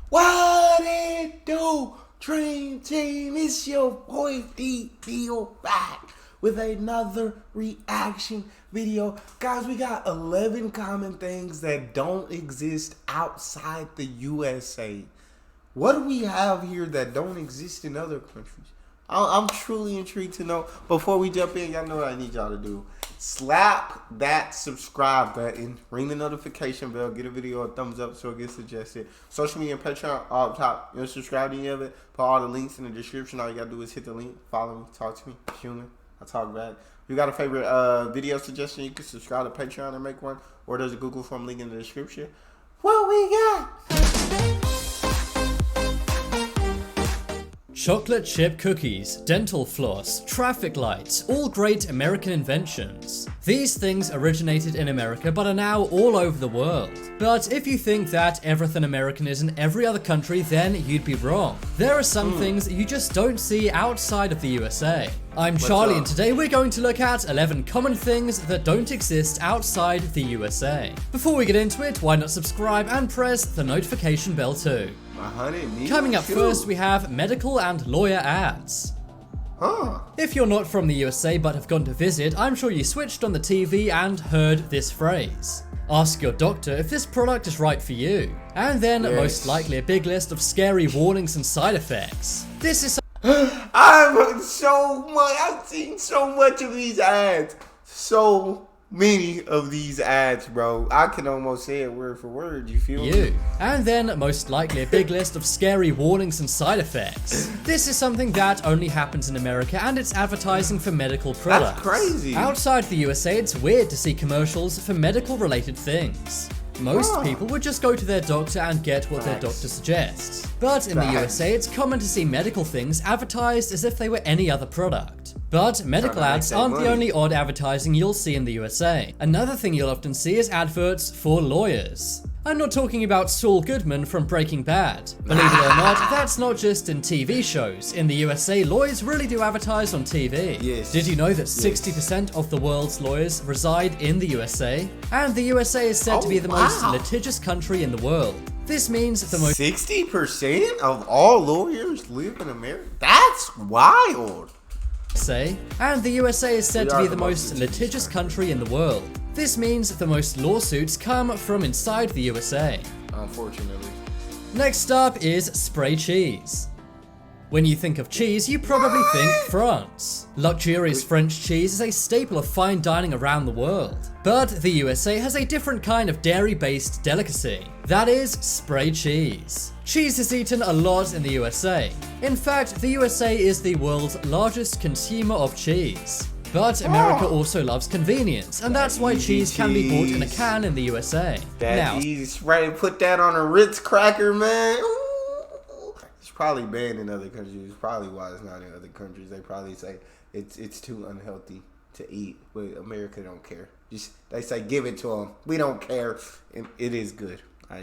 What it do, Dream Team? It's your boy D-Deal back with another reaction video. Guys, we got 11 common things that don't exist outside the USA. What do we have here that don't exist in other countries? I'm truly intrigued to know. Before we jump in, y'all know what I need y'all to do. Slap that subscribe button, ring the notification bell, get a video a thumbs up so it gets suggested. Social media and Patreon all up top. You don't subscribe to any of it, put all the links in the description. All you gotta do is hit the link, follow me, talk to me, human. I talk back. If you got a favorite video suggestion, you can subscribe to Patreon and make one, or there's a Google form link in the description. What we got? Chocolate chip cookies, dental floss, traffic lights, all great American inventions. These things originated in America but are now all over the world. But if you think that everything American is in every other country, then you'd be wrong. There are some things you just don't see outside of the USA. I'm Charlie and today we're going to look at 11 common things that don't exist outside the USA. Before we get into it, why not subscribe and press the notification bell too. Coming up first, we have medical and lawyer ads. If you're not from the USA but have gone to visit, I'm sure you switched on the TV and heard this phrase. Ask your doctor if this product is right for you. And then most likely a big list of scary warnings and side effects. This is I've seen so much of these ads. So many of these ads, bro. I can almost say it word for word, you feel me? And then most likely a big list of scary warnings and side effects. This is something that only happens in America and it's advertising for medical products. That's crazy. Outside the USA, it's weird to see commercials for medical related things. Most people would just go to their doctor and get what their doctor suggests. But in the USA, it's common to see medical things advertised as if they were any other product. But medical ads aren't the only odd advertising you'll see in the USA. Another thing you'll often see is adverts for lawyers. I'm not talking about Saul Goodman from Breaking Bad. Believe it or not, that's not just in TV shows. In the USA, lawyers really do advertise on TV. Yes. Did you know that 60% of the world's lawyers reside in the USA? And the USA is said to be the most litigious country in the world. This means the most 60% of all lawyers live in America? That's wild. And the USA is said to be the most litigious country in the world. This means the most lawsuits come from inside the USA. Unfortunately. Next up is spray cheese. When you think of cheese, you probably think France. Luxurious French cheese is a staple of fine dining around the world. But the USA has a different kind of dairy-based delicacy. That is spray cheese. Cheese is eaten a lot in the USA. In fact, the USA is the world's largest consumer of cheese. But America also loves convenience, and that's why cheese can be bought in a can in the USA. That easy spray, put that on a Ritz cracker, man. Ooh. It's probably banned in other countries. Probably why it's not in other countries. They probably say it's too unhealthy to eat, but America don't care. They say give it to them. We don't care, and it is good. I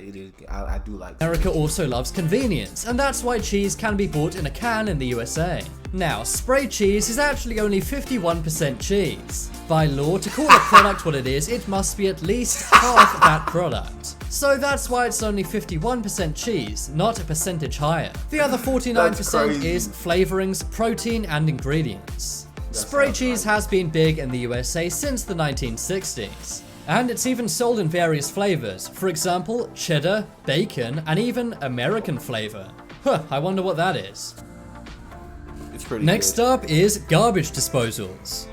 do like America also loves convenience, and that's why cheese can be bought in a can in the USA. Now, spray cheese is actually only 51% cheese. By law, to call a product what it is, it must be at least half that product. So that's why it's only 51% cheese, not a percentage higher. The other 49% is flavorings, protein, and ingredients. Spray cheese has been big in the USA since the 1960s. And it's even sold in various flavors, for example, cheddar, bacon, and even American flavor. I wonder what that is. It's pretty Next up is garbage disposals.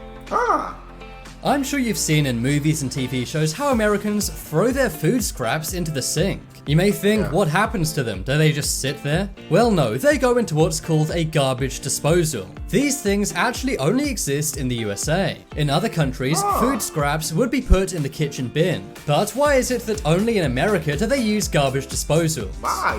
I'm sure you've seen in movies and TV shows how Americans throw their food scraps into the sink. You may think, what happens to them? Do they just sit there? Well, no, they go into what's called a garbage disposal. These things actually only exist in the USA. In other countries, food scraps would be put in the kitchen bin. But why is it that only in America do they use garbage disposals?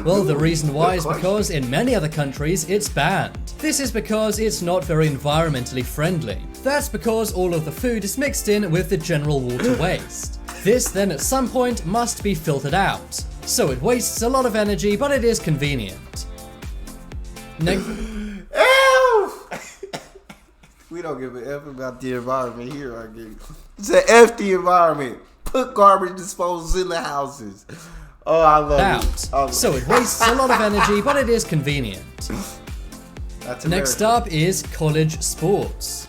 Well, the reason why is because in many other countries, it's banned. This is because it's not very environmentally friendly. That's because all of the food is mixed in with the general water waste. This then at some point must be filtered out. So it wastes a lot of energy, but it is convenient. We don't give a F about the environment here, I guess. It's an F the environment. Put garbage disposals in the houses. Oh, I love out. it. So it wastes a lot of energy, but it is convenient. That's Next American. up is college sports.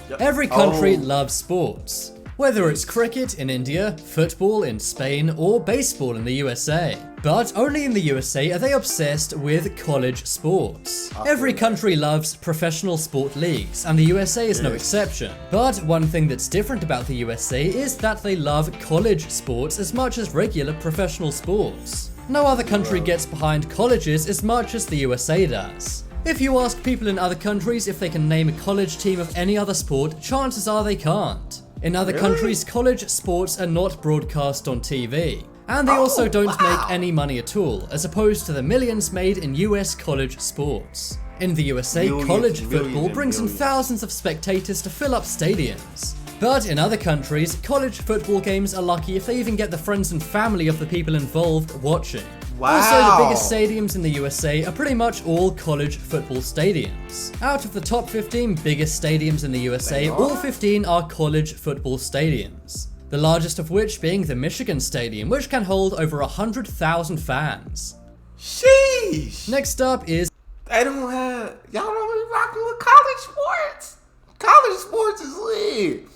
Yep. Every country Oh. loves sports. Whether it's cricket in India, football in Spain, or baseball in the USA. But only in the USA are they obsessed with college sports. Every country loves professional sport leagues, and the USA is no exception. But one thing that's different about the USA is that they love college sports as much as regular professional sports. No other country gets behind colleges as much as the USA does. If you ask people in other countries if they can name a college team of any other sport, chances are they can't. In other countries, college sports are not broadcast on TV. And they also don't make any money at all, as opposed to the millions made in US college sports. In the USA, college football brings in thousands of spectators to fill up stadiums. But in other countries, college football games are lucky if they even get the friends and family of the people involved watching. Also, the biggest stadiums in the USA are pretty much all college football stadiums. Out of the top 15 biggest stadiums in the USA, all 15 are college football stadiums. The largest of which being the Michigan Stadium, which can hold over 100,000 fans. Sheesh. Next up is They don't have. Y'all don't be rocking with college sports. College sports is lit.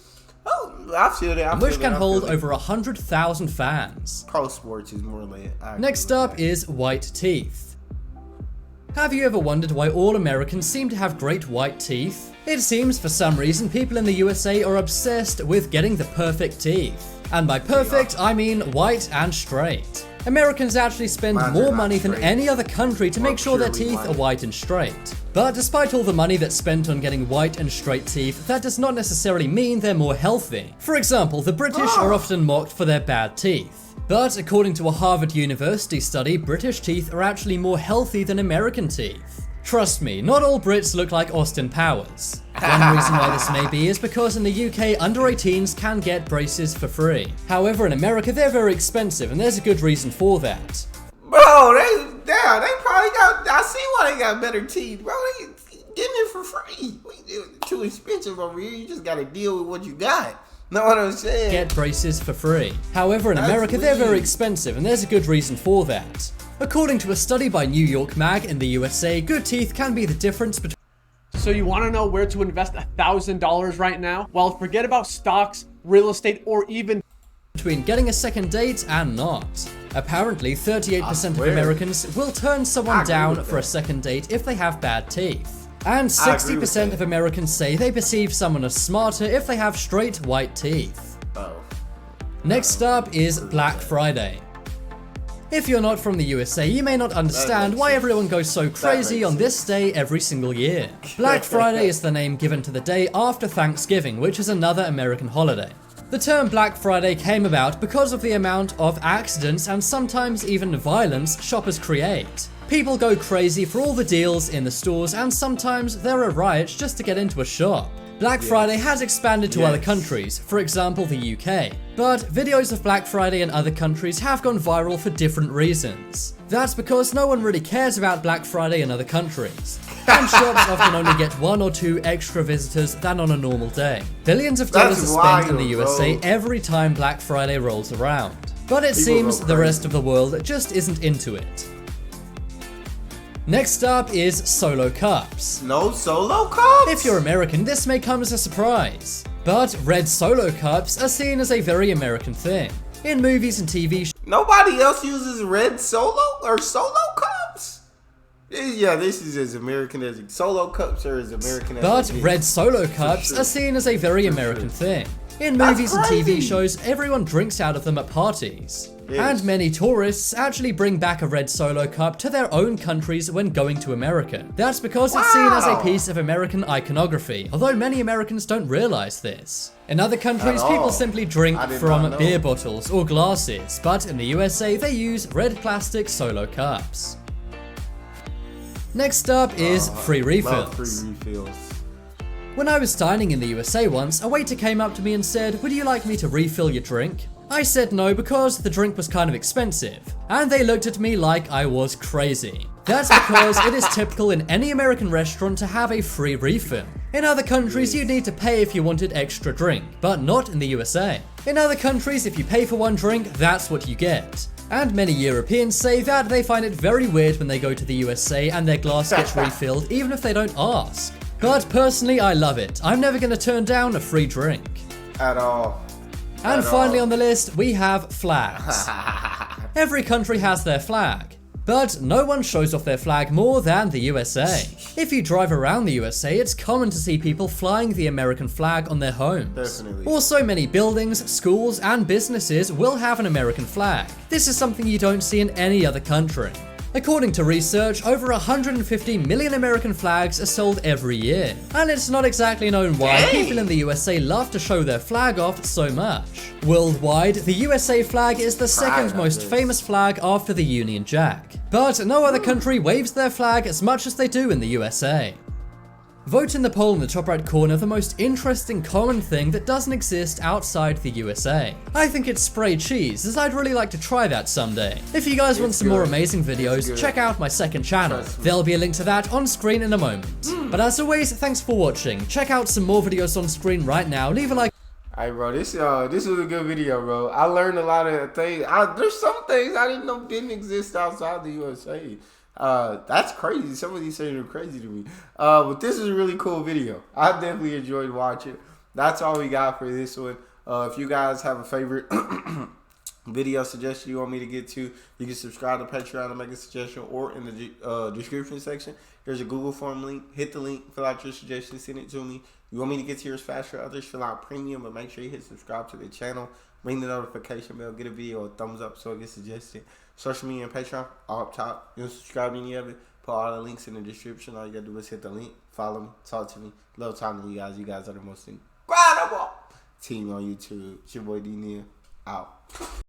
Oh, I feel that. which can hold over 100,000 fans. Pro sports is more lit. Next up is white teeth. Have you ever wondered why all Americans seem to have great white teeth? It seems for some reason people in the USA are obsessed with getting the perfect teeth. And by perfect, I mean white and straight. Americans actually spend more money than any other country to make sure their teeth are white and straight. But despite all the money that's spent on getting white and straight teeth, that does not necessarily mean they're more healthy. For example, the British are often mocked for their bad teeth. But according to a Harvard University study, British teeth are actually more healthy than American teeth. Trust me, not all Brits look like Austin Powers. One reason why this may be is because in the UK, under 18s can get braces for free. However, in America, they're very expensive, and there's a good reason for that. Bro, they probably got. I see why they got better teeth, bro. They getting it for free. Too expensive over here. You just got to deal with what you got. Know what I'm saying? Get braces for free. However, in America, they're very expensive, and there's a good reason for that. According to a study by New York Mag in the USA, good teeth can be the difference between. So you want to know where to invest $1,000 right now? Well, forget about stocks, real estate, or even getting a second date and not. Apparently, 38% of Americans will turn someone down for a second date if they have bad teeth. And 60% of Americans say they perceive someone as smarter if they have straight white teeth. Next up is Black Friday. If you're not from the USA, you may not understand why everyone goes so crazy on this day every single year. Black Friday is the name given to the day after Thanksgiving, which is another American holiday. The term Black Friday came about because of the amount of accidents and sometimes even violence shoppers create. People go crazy for all the deals in the stores, and sometimes there are riots just to get into a shop. Black Friday has expanded to other countries, for example the UK, but videos of Black Friday in other countries have gone viral for different reasons. That's because no one really cares about Black Friday in other countries, and shops often only get 1 or 2 extra visitors than on a normal day. Billions of dollars are spent in the USA every time Black Friday rolls around, but it seems the rest of the world just isn't into it. Next up is solo cups. No solo cups? If you're American, this may come as a surprise. But red solo cups are seen as a very American thing. In movies and TV shows, nobody else uses red solo or solo cups? Yeah, this is as American as solo cups are as American as. But red solo cups are seen as a very American thing. In movies and TV shows, everyone drinks out of them at parties. And many tourists actually bring back a red solo cup to their own countries when going to America. That's because it's seen as a piece of American iconography, although many Americans don't realize this. In other countries, people simply drink from beer bottles or glasses, but in the USA, they use red plastic solo cups. Next up is free refills. When I was dining in the USA once, a waiter came up to me and said, "Would you like me to refill your drink?" I said no because the drink was kind of expensive, and they looked at me like I was crazy. That's because it is typical in any American restaurant to have a free refill. In other countries, you'd need to pay if you wanted extra drink, but not in the USA. In other countries, if you pay for one drink, that's what you get. And many Europeans say that they find it very weird when they go to the USA and their glass gets refilled even if they don't ask. But personally, I love it. I'm never going to turn down a free drink. At all. And finally on the list, we have flags. Every country has their flag, but no one shows off their flag more than the USA. If you drive around the USA, it's common to see people flying the American flag on their homes. Definitely. Also, many buildings, schools, and businesses will have an American flag. This is something you don't see in any other country. According to research, over 150 million American flags are sold every year. And it's not exactly known why people in the USA love to show their flag off so much. Worldwide, the USA flag is the second most famous flag after the Union Jack. But no other country waves their flag as much as they do in the USA. Vote in the poll in the top right corner the most interesting common thing that doesn't exist outside the USA. I think it's spray cheese, as I'd really like to try that someday. If you guys want some more amazing videos, check out my second channel. There'll be a link to that on screen in a moment. But as always, thanks for watching. Check out some more videos on screen right now. Leave a like. Alright, bro, this was a good video, bro. I learned a lot of things. There's some things I didn't know didn't exist outside the USA. That's crazy. Some of these things are crazy to me. But this is a really cool video. I definitely enjoyed watching. That's all we got for this one. If you guys have a favorite video suggestion you want me to get to, you can subscribe to Patreon and make a suggestion, or in the description section, there's a Google form link. Hit the link, fill out your suggestion, send it to me. You want me to get to yours faster, others fill out premium, but make sure you hit subscribe to the channel. Ring the notification bell, get a video a thumbs up so it gets suggested. Social media and Patreon, all up top. You don't subscribe to any of it, put all the links in the description. All you gotta do is hit the link, follow me, talk to me. Love talking to you guys. You guys are the most incredible team on YouTube. It's your boy D Neal, out.